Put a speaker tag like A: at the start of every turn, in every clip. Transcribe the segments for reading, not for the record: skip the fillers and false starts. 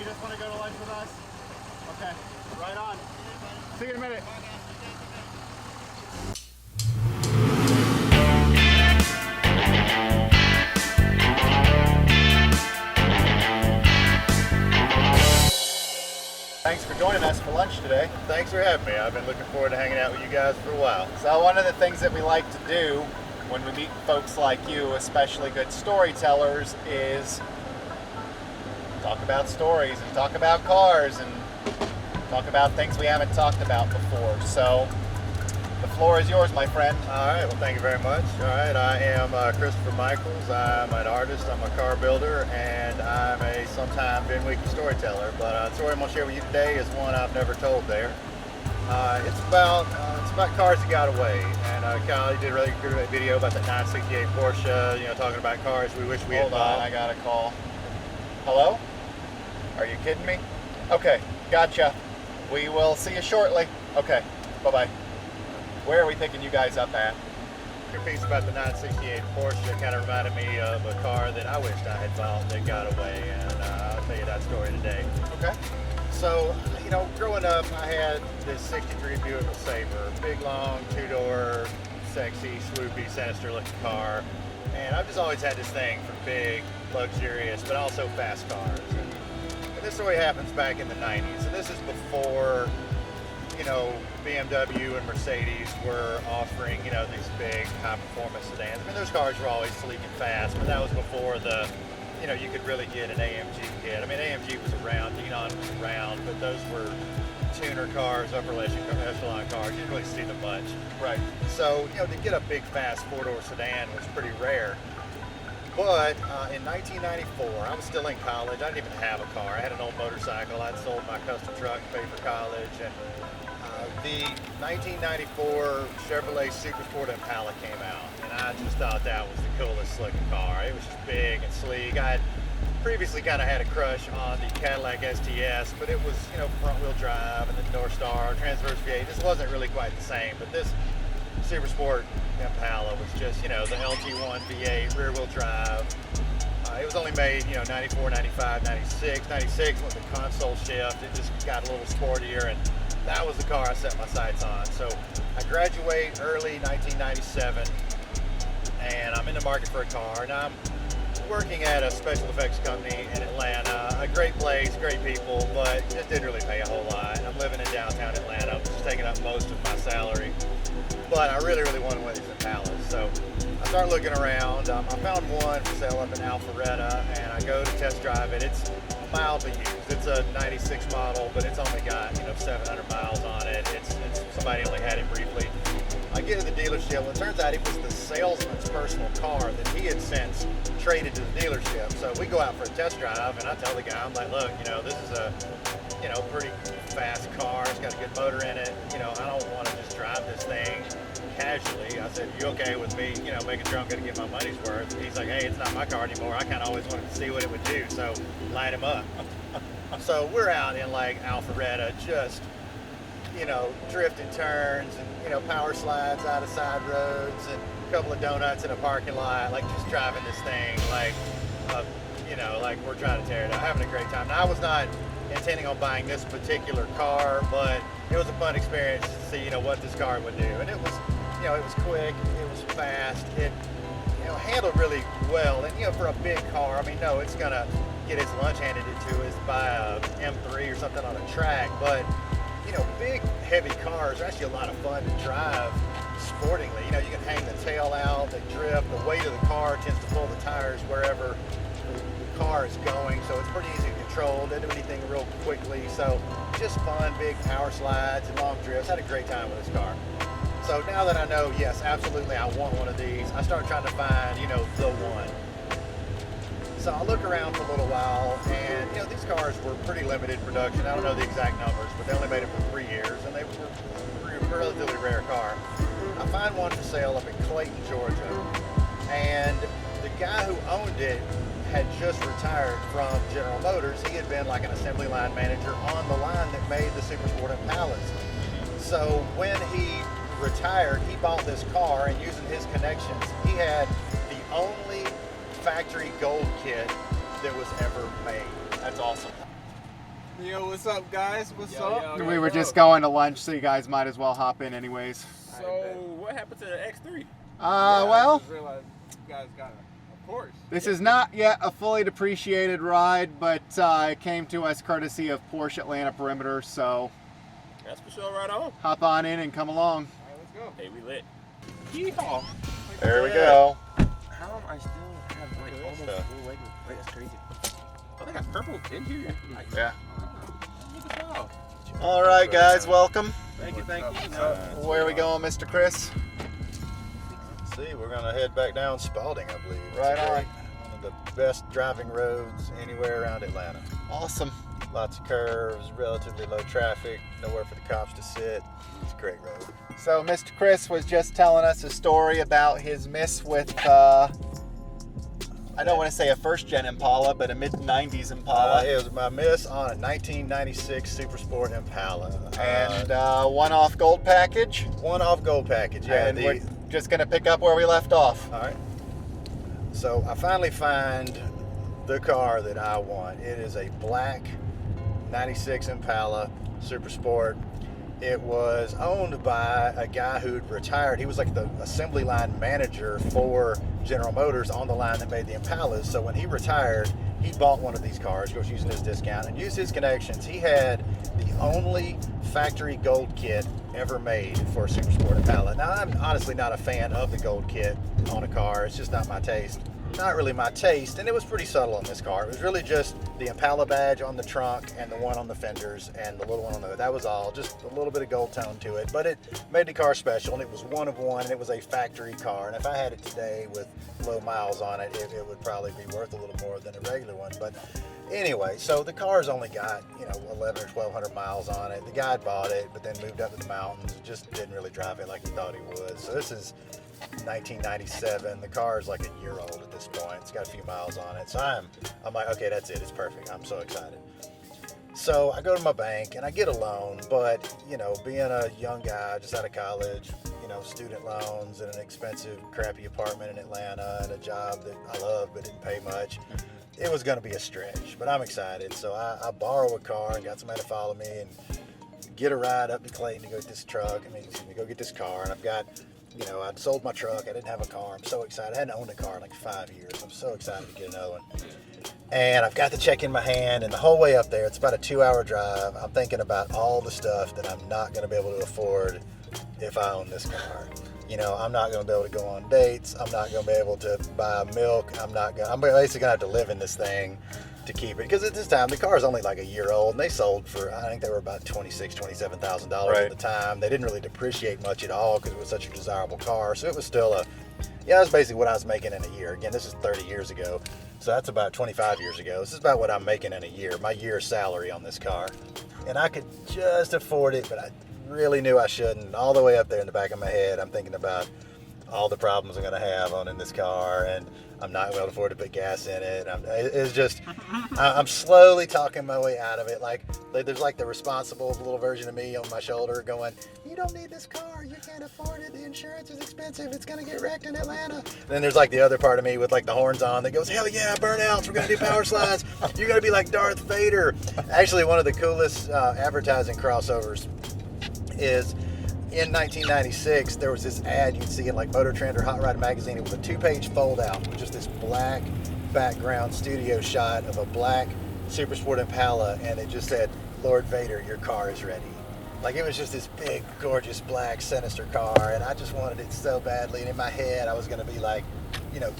A: just want to go to lunch with us? Okay, right on. See you in a minute. Thanks for joining us for lunch today.
B: Thanks for having me. I've been looking forward to hanging out with you guys for a while.
A: So one of the things that we like to do when we meet folks like you, especially good storytellers, is talk about stories and talk about cars and talk about things we haven't talked about before. So the floor is yours, my friend.
B: All right, well, thank you very much. All right, I am Christopher Michaels. I'm an artist, I'm a car builder, and I'm a sometime VINwiki storyteller. But the story I'm going to share with you today is one I've never told there. It's about cars that got away. And Kyle, you did a really good video about the 968 Porsche, talking about cars we wish we had bought.
A: Hold on, I got a call. Hello? Are you kidding me? Okay, gotcha. We will see you shortly. Okay, bye-bye. Where are we picking you guys up at?
B: Your piece about the 968 Porsche kind of reminded me of a car that I wished I had bought that got away, and I'll tell you that story today.
A: Okay.
B: So, growing up, I had this 63 Buick Sabre, big, long, two-door, sexy, swoopy, sinister-looking car, and I've just always had this thing for big, luxurious, but also fast cars. And this story happens back in the 90s, and this is before BMW and Mercedes were offering, these big high-performance sedans. I mean, those cars were always sleek and fast, but that was before the, you could really get an AMG kit. I mean, AMG was around, Denon was around, but those were tuner cars, upper echelon cars. You didn't really see them much.
A: Right.
B: So, to get a big, fast four-door sedan was pretty rare. But in 1994, I was still in college. I didn't even have a car. I had an old motorcycle. I'd sold my custom truck to pay for college, and the 1994 Chevrolet Super Sport Impala came out, and I just thought that was the coolest looking car. It was just big and sleek. I had previously kind of had a crush on the Cadillac STS, but it was, front wheel drive and the North Star, transverse V8. This wasn't really quite the same, but this Super Sport Impala was just, the LT1 V8 rear wheel drive. It was only made, 94, 95, 96. 96 when the console shift, it just got a little sportier, and that was the car I set my sights on. So I graduate early 1997, and I'm in the market for a car, and I'm working at a special effects company in Atlanta. A great place, great people, but it just didn't really pay a whole lot. I'm living in downtown Atlanta, which is taking up most of my salary. But I really, really wanted one of these Impalas. So I start looking around. I found one for sale up in Alpharetta, and I go to test drive it. It's mildly used. It's a 96 model, but it's only got 700 miles on it. It's somebody only had it briefly. I get to the dealership, and it turns out it was the salesman's personal car that he had since traded to the dealership. So we go out for a test drive, and I tell the guy, I'm like, look, this is a pretty fast car. It's got a good motor in it. I don't want to just drive this thing casually. I said, you okay with me, making sure I'm going to get my money's worth? And he's like, hey, it's not my car anymore. I kind of always wanted to see what it would do, so light him up. So we're out in like Alpharetta, just, drifting turns and, power slides out of side roads and a couple of donuts in a parking lot, like just driving this thing like, like we're trying to tear it up, having a great time. Now, I was not intending on buying this particular car, but it was a fun experience to see, what this car would do. And it was, it was quick, it was fast, it, handled really well. And, for a big car, I mean, no, it's gonna get its lunch handed to it by a M3 or something on a track, but, big, heavy cars are actually a lot of fun to drive sportingly. You can hang the tail out, they drift, the weight of the car tends to pull the tires wherever the car is going, so it's pretty easy to control. They do anything real quickly, so just fun, big power slides and long drifts. Had a great time with this car. So now that I know, yes, absolutely, I want one of these, I start trying to find, the one. So I look around for a little while, and these cars were pretty limited production. I don't know the exact numbers, but they only made it for 3 years, and they were a relatively rare car. I find one for sale up in Clayton, Georgia, and the guy who owned it had just retired from General Motors. He had been like an assembly line manager on the line that made the Super Sport Impalas. So when he retired, he bought this car, and using his connections, he had the only factory gold kit that was ever made.
A: That's awesome.
C: Yo, what's up, guys? What's up?
A: We were just going to lunch, so you guys might as well hop in anyways.
C: So, what happened to the X3?
A: Well,
C: I just realized you guys got a Porsche.
A: this is not yet a fully depreciated ride, but it came to us courtesy of Porsche Atlanta Perimeter, so
C: That's for sure, right on.
A: hop on in and come along.
C: All right, let's go. Hey, we lit. Yeehaw.
A: There we go.
D: How am I still have like almost
C: stuff.
D: full leg? Wait, that's crazy. Oh, they got purple interior. Like,
A: Yeah.
D: look at y'all.
A: All right, guys, welcome.
D: Thank you, thank you.
A: Where are we going, Mr. Chris?
B: See, we're gonna head back down Spalding, I believe. It's
A: Right
B: a
A: on.
B: great- One of the best driving roads anywhere around Atlanta.
A: Awesome.
B: Lots of curves, relatively low traffic, nowhere for the cops to sit. It's a great road.
A: So Mr. Chris was just telling us a story about his miss with, I don't want to say a first-gen Impala, but a mid-90s Impala.
B: It was my miss on a 1996 Super Sport Impala.
A: And one-off gold package.
B: One-off gold package, yeah.
A: And we're just going to pick up where we left off.
B: All right. So I finally find the car that I want. It is a black 96 Impala Super Sport. It was owned by a guy who'd retired. He was like the assembly line manager for General Motors on the line that made the Impalas. So when he retired, he bought one of these cars, was using his discount, and used his connections. He had the only factory gold kit ever made for a Super Sport Impala. Now, I'm honestly not a fan of the gold kit on a car. It's just not my taste. Not really my taste, and it was pretty subtle on this car. It was really just the Impala badge on the trunk and the one on the fenders and the little one on the hood. That was all, just a little bit of gold tone to it, but it made the car special, and it was one of one, and it was a factory car. And if I had it today with low miles on it, it would probably be worth a little more than a regular one. But anyway, so the car's only got 11 or 1,200 miles on it. The guy bought it, but then moved up to the mountains and just didn't really drive it like he thought he would. So this is 1997. The car is like a year old at this point. It's got a few miles on it. So I'm like, okay, that's it. It's perfect. I'm so excited. So I go to my bank and I get a loan, but being a young guy just out of college, student loans and an expensive, crappy apartment in Atlanta and a job that I love but didn't pay much, it was going to be a stretch. But I'm excited. So I borrow a car and got somebody to follow me and get a ride up to Clayton to go get this go get this car. And I've got I'd sold my truck. I didn't have a car. I'm so excited. I hadn't owned a car in like 5 years. I'm so excited to get another one. And I've got the check in my hand, and the whole way up there, it's about a 2-hour drive. I'm thinking about all the stuff that I'm not going to be able to afford if I own this car. I'm not going to be able to go on dates. I'm not going to be able to buy milk. I'm basically going to have to live in this thing to keep it. Because at this time, the car is only like a year old, and they sold for, I think they were about $26,000, $27,000 at the time. They didn't really depreciate much at all because it was such a desirable car. So it was still that's basically what I was making in a year. Again, this is 30 years ago. So that's about 25 years ago. This is about what I'm making in a year, my year's salary on this car. And I could just afford it, but I really knew I shouldn't. All the way up there in the back of my head, I'm thinking about all the problems I'm going to have owning this car, and I'm not going to be able to afford to put gas in it. It's just, I'm slowly talking my way out of it. Like there's like the responsible little version of me on my shoulder going, you don't need this car. You can't afford it. The insurance is expensive. It's going to get wrecked in Atlanta. And then there's like the other part of me with like the horns on that goes, hell yeah, burnouts. We're going to do power slides. You're going to be like Darth Vader. Actually, one of the coolest advertising crossovers is in 1996, there was this ad you'd see in like Motor Trend or Hot Rod magazine. It was a 2-page fold out with just this black background studio shot of a black Super Sport Impala, and it just said, Lord Vader, your car is ready. Like, it was just this big, gorgeous, black, sinister car, and I just wanted it so badly. And in my head, I was going to be like,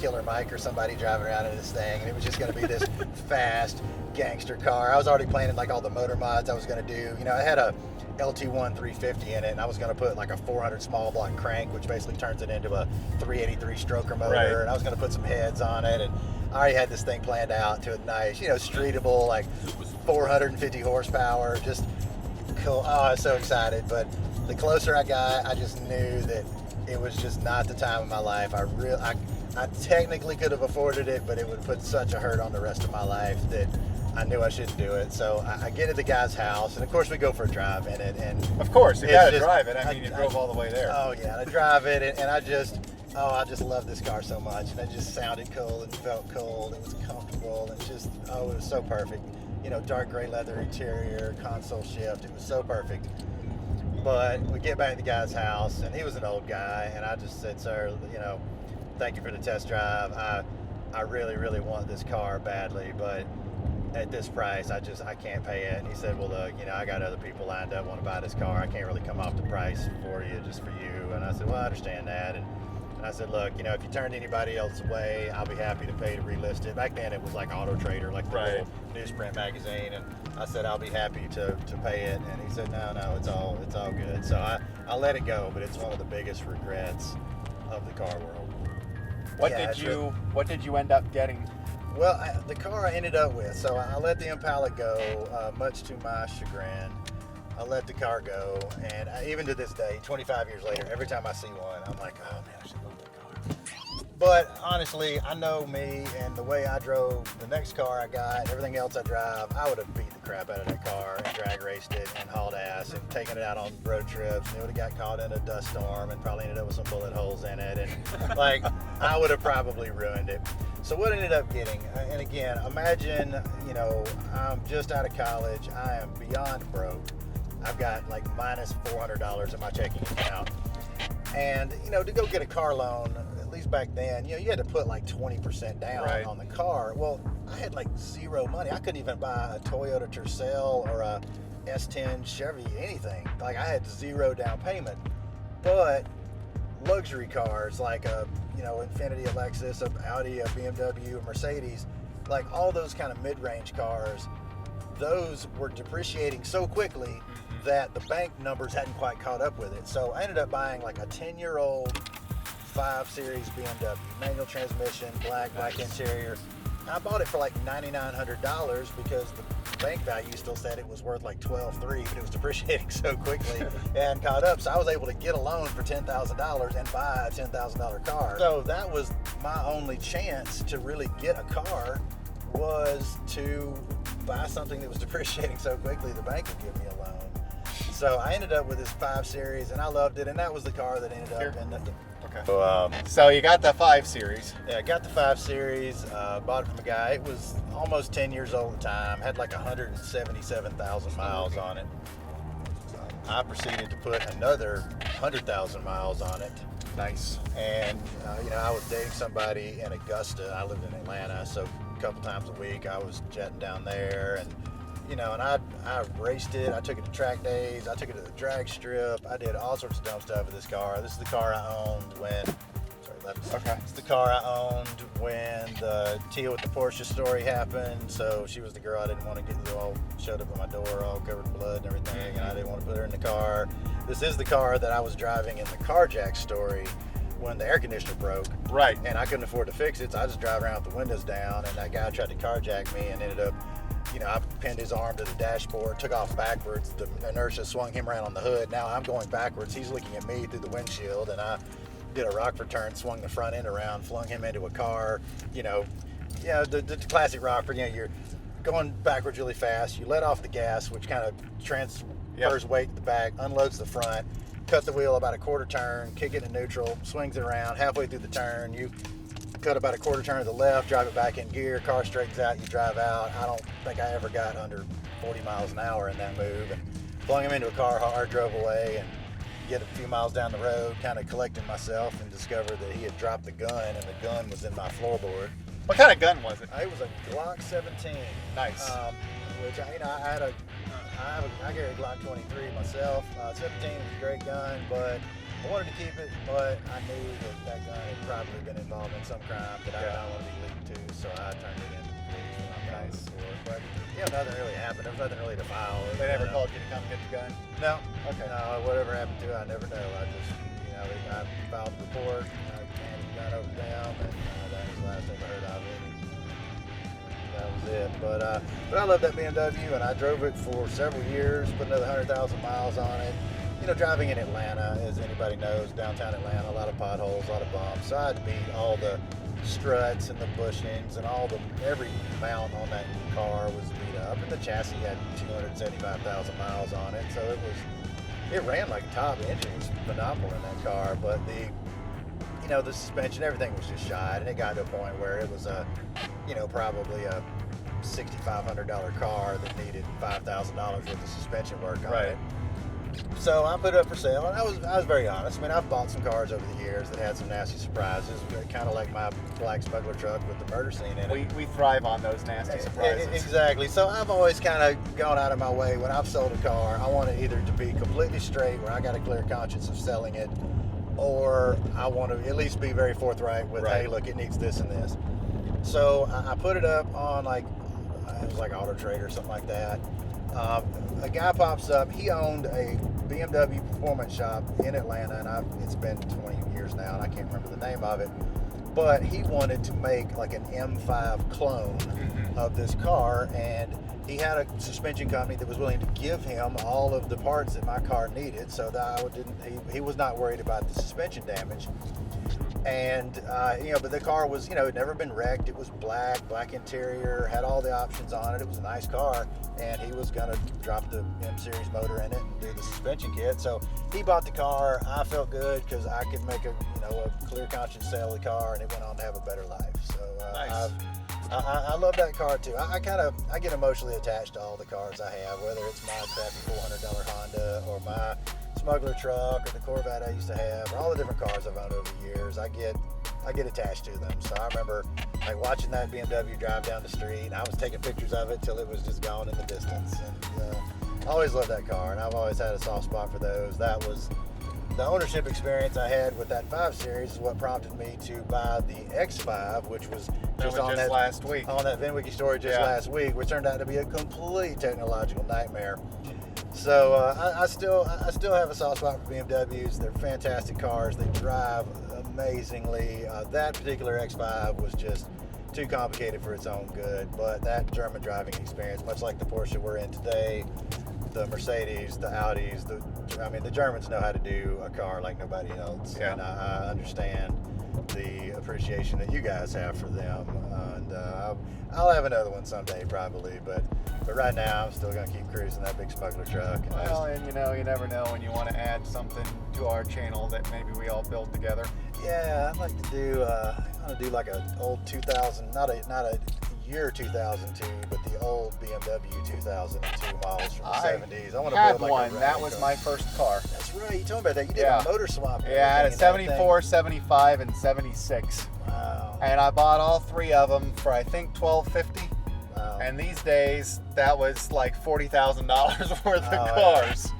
B: Killer Mike or somebody driving around in this thing, and it was just going to be this fast gangster car. I was already planning like all the motor mods I was going to do. I had a LT1 350 in it, and I was going to put like a 400 small block crank, which basically turns it into a 383 stroker motor. Right. And I was going to put some heads on it, and I already had this thing planned out to a nice, streetable, like 450 horsepower, just cool. Oh, I was so excited. But the closer I got, I just knew that it was just not the time of my life. I technically could have afforded it, but it would put such a hurt on the rest of my life that I knew I shouldn't do it. So I get to the guy's house, and of course we go for a drive in it. And
A: of course, you gotta drive it. I mean, you drove all the way there.
B: Oh yeah, I drive it, and I just love this car so much. And it just sounded cool and felt cool. It was comfortable, and just, it was so perfect. dark gray leather interior, console shift. It was so perfect. But we get back to the guy's house, and he was an old guy, and I just said, sir, thank you for the test drive. I really, really want this car badly, but at this price, I can't pay it. And he said, well, look, I got other people lined up want to buy this car. I can't really come off the price for you, just for you. And I said, well, I understand that. And I said, look, if you turned anybody else away, I'll be happy to pay to relist it. Back then, it was like Auto Trader, like the little newsprint magazine. And I said, I'll be happy to pay it. And he said, no, it's all good. So I let it go, but it's one of the biggest regrets of the car world.
A: What did you end up getting?
B: Well, the car I ended up with, so I let the Impala go, much to my chagrin. I let the car go, and even to this day, 25 years later, every time I see one, I'm like, oh man, I should love that car. But honestly, I know me, and the way I drove the next car I got, everything else I drive, I would have beat the crap out of that car and drag raced it and hauled ass and taken it out on road trips, and it would have got caught in a dust storm and probably ended up with some bullet holes in it, and I would have probably ruined it. So what I ended up getting, and again, imagine, I'm just out of college, I am beyond broke. I've got like minus $400 in my checking account. And, to go get a car loan, at least back then, you had to put like 20% down on the car. Well, I had like zero money. I couldn't even buy a Toyota Tercel or a S10 Chevy, anything. Like, I had zero down payment. But luxury cars like a, Infiniti, a Lexus, a Audi, a BMW, a Mercedes, like all those kind of mid-range cars, those were depreciating so quickly that the bank numbers hadn't quite caught up with it. So I ended up buying like a 10-year-old 5 Series BMW, manual transmission, black interior. I bought it for like $9,900 because the bank value still said it was worth like $12,300, but it was depreciating so quickly and caught up. So I was able to get a loan for $10,000 and buy a $10,000 car. So that was my only chance to really get a car, was to buy something that was depreciating so quickly the bank would give me a loan. So I ended up with this 5 Series, and I loved it, and that was the car that ended up in the...
A: Okay. So you got the 5 Series.
B: Yeah, I got the 5 Series, bought it from a guy. It was almost 10 years old at the time, had like 177,000 miles on it. I proceeded to put another 100,000 miles on it.
A: Nice.
B: And, I was dating somebody in Augusta. I lived in Atlanta, so a couple times a week I was jetting down there, and and I raced it. I took it to track days. I took it to the drag strip. I did all sorts of dumb stuff with this car. This is the car I owned when, it's the car I owned when the Tia with the Porsche story happened. So she was the girl I didn't want to get all showed up at my door, all covered in blood and everything, and I didn't want to put her in the car. This is the car that I was driving in the carjack story when the air conditioner broke.
A: Right.
B: And I couldn't afford to fix it, so I just drive around with the windows down, and that guy tried to carjack me and ended up, I pinned his arm to the dashboard, took off backwards. The inertia swung him around on the hood. Now I'm going backwards. He's looking at me through the windshield, and I did a Rockford turn, swung the front end around, flung him into a car. The classic Rockford. You're going backwards really fast. You let off the gas, which kind of transfers weight to the back, unloads the front, cut the wheel about a quarter turn, kick it in neutral, swings it around. Halfway through the turn, you cut about a quarter turn to the left, drive it back in gear, car straightens out, you drive out. I don't think I ever got under 40 miles an hour in that move, and flung him into a car hard, drove away, and get a few miles down the road, kind of collecting myself, and discovered that he had dropped the gun, and the gun was in my floorboard.
A: What kind of gun was it?
B: It was a Glock 17.
A: Nice.
B: Which I carry a Glock 23 myself. 17 was a great gun, but I wanted to keep it, but I knew that gun had probably been involved in some crime that I didn't want to be linked to, so I turned it in to the police when I got it for. But nothing really happened. There was nothing really to file.
A: They never called you to come get the gun?
B: No. Okay. No, whatever happened to it, I never know. I just, I filed the report, I handed the gun over to them, and that was the last I ever heard of it. That was it. But I love that BMW, and I drove it for several years, put another 100,000 miles on it. Driving in Atlanta, as anybody knows, downtown Atlanta, a lot of potholes, a lot of bumps. So I had to beat all the struts and the bushings, and every mount on that car was beat up, and the chassis had 275,000 miles on it. So it ran like a top. The engine was phenomenal in that car, but the suspension, everything was just shot, and it got to a point where it was probably a $6,500 car that needed $5,000 worth of suspension work on
A: Right.
B: it. So I put it up for sale, and I was very honest. I mean, I've bought some cars over the years that had some nasty surprises, kind of like my black smuggler truck with the murder scene in it.
A: We thrive on those nasty surprises.
B: Exactly. So I've always kind of gone out of my way when I've sold a car. I want it either to be completely straight, where I got a clear conscience of selling it, or I want to at least be very forthright with,
A: Right.
B: hey, look, it needs this and this. So I put it up on it was like Auto Trader or something like that. A guy pops up. He owned a BMW performance shop in Atlanta, and it's been 20 years now, and I can't remember the name of it. But he wanted to make like an M5 clone of this car, and he had a suspension company that was willing to give him all of the parts that my car needed, so that he was not worried about the suspension damage. And but the car was, it had never been wrecked. It was black interior, had all the options on it. It was a nice car, and he was gonna drop the M Series motor in it and do the suspension kit. So he bought the car. I felt good because I could make a clear conscience sale of the car, and it went on to have a better life. So
A: Nice.
B: I love that car too. I get emotionally attached to all the cars I have, whether it's my crappy $400 Honda or my smuggler truck or the Corvette I used to have, or all the different cars I've owned over the years. I get attached to them. So I remember like watching that BMW drive down the street, and I was taking pictures of it till it was just gone in the distance. And I always loved that car, and I've always had a soft spot for those. That was the ownership experience I had with that 5 Series is what prompted me to buy the X5, which was just on that
A: last week.
B: on that VINwiki story just last week, which turned out to be a complete technological nightmare. So I still have a soft spot for BMWs. They're fantastic cars. They drive amazingly. That particular X5 was just too complicated for its own good. But that German driving experience, much like the Porsche we're in today, the Mercedes, the Audis, the Germans know how to do a car like nobody else.
A: Yeah.
B: And I understand the appreciation that you guys have for them. And I'll have another one someday probably, but right now I'm still gonna keep cruising that big smuggler truck. And
A: Well, and you never know when you want to add something to our channel that maybe we all build together.
B: yeah, I'd like to do I want to do like an old 2000, not a year 2002, but the old BMW 2002 models from the
A: I
B: 70s. I want to
A: Had
B: build like
A: one.
B: a
A: That was
B: replica.
A: my first car.
B: That's right. You told me about that. You did
A: Yeah.
B: a motor swap. and
A: Yeah, I had a
B: everything in that
A: 74, 75, and 76.
B: thing. Wow.
A: And I bought all 3 of them for I think $12.50.
B: Wow.
A: And these days, that was like $40,000 worth of
B: Oh, yeah.
A: cars.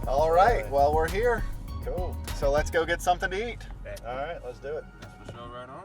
A: All right,
B: Right.
A: well, we're here.
B: Cool.
A: So let's go get something to eat.
B: All right, let's do it.
C: That's for sure right on.